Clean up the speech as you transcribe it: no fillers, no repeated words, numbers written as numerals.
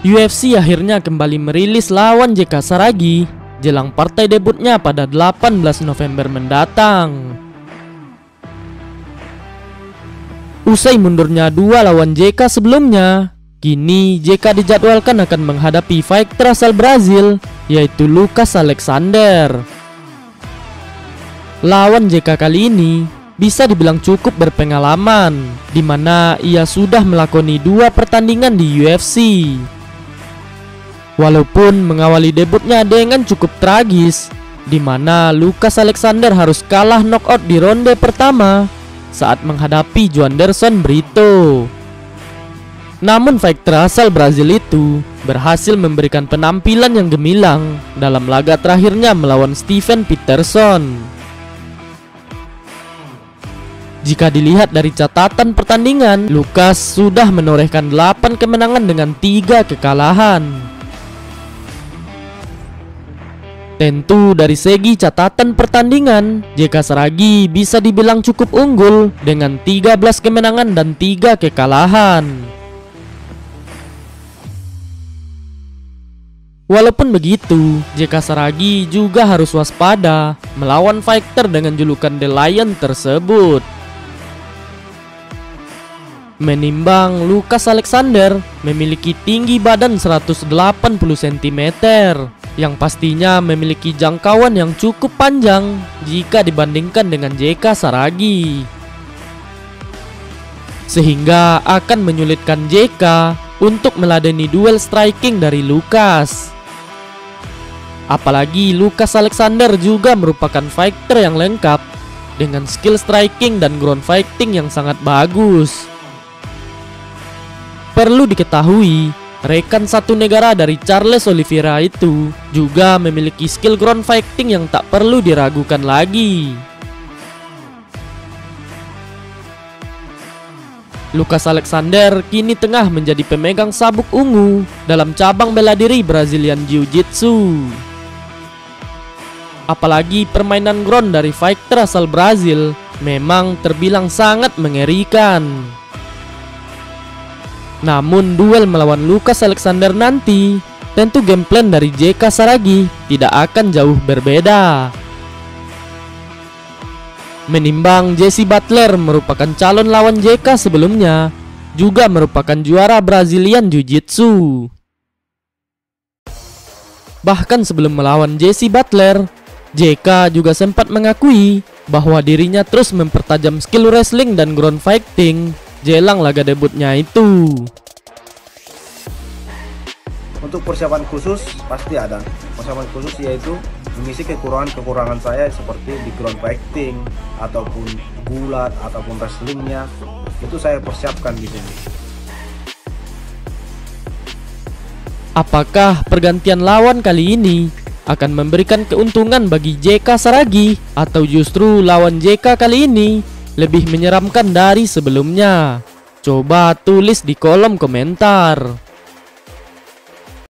UFC akhirnya kembali merilis lawan JK Saragi jelang partai debutnya pada 18 November mendatang. Usai mundurnya dua lawan JK sebelumnya, kini JK dijadwalkan akan menghadapi fighter asal Brazil, yaitu Lucas Alexander. Lawan JK kali ini bisa dibilang cukup berpengalaman, di mana ia sudah melakoni 2 pertandingan di UFC. Walaupun mengawali debutnya dengan cukup tragis, di mana Lucas Alexander harus kalah knockout di ronde pertama saat menghadapi Joanderson Brito. Namun fighter asal Brazil itu berhasil memberikan penampilan yang gemilang dalam laga terakhirnya melawan Steven Peterson. Jika dilihat dari catatan pertandingan, Lucas sudah menorehkan 8 kemenangan dengan 3 kekalahan. Tentu dari segi catatan pertandingan, JK Saragi bisa dibilang cukup unggul dengan 13 kemenangan dan 3 kekalahan. Walaupun begitu, JK Saragi juga harus waspada melawan fighter dengan julukan The Lion tersebut. Menimbang Lucas Alexander memiliki tinggi badan 180 cm, yang pastinya memiliki jangkauan yang cukup panjang jika dibandingkan dengan JK Saragi, sehingga akan menyulitkan JK untuk meladeni duel striking dari Lucas. Apalagi Lucas Alexander juga merupakan fighter yang lengkap dengan skill striking dan ground fighting yang sangat bagus. Perlu diketahui, rekan satu negara dari Charles Oliveira itu juga memiliki skill ground fighting yang tak perlu diragukan lagi. Lucas Alexander kini tengah menjadi pemegang sabuk ungu dalam cabang bela diri Brazilian Jiu-Jitsu. Apalagi permainan ground dari fighter asal Brazil memang terbilang sangat mengerikan. Namun duel melawan Lucas Alexander nanti, tentu game plan dari JK Saragi tidak akan jauh berbeda. Menimbang Jesse Butler merupakan calon lawan JK sebelumnya, juga merupakan juara Brazilian Jiu-Jitsu. Bahkan sebelum melawan Jesse Butler, JK juga sempat mengakui bahwa dirinya terus mempertajam skill wrestling dan ground fighting jelang laga debutnya itu. Untuk persiapan khusus pasti ada. Persiapan khusus yaitu mengisi kekurangan saya seperti di ground fighting ataupun gulat ataupun wrestlingnya, itu saya persiapkan di sini. Apakah pergantian lawan kali ini akan memberikan keuntungan bagi JK Saragi, atau justru lawan JK kali ini lebih menyeramkan dari sebelumnya? Coba tulis di kolom komentar.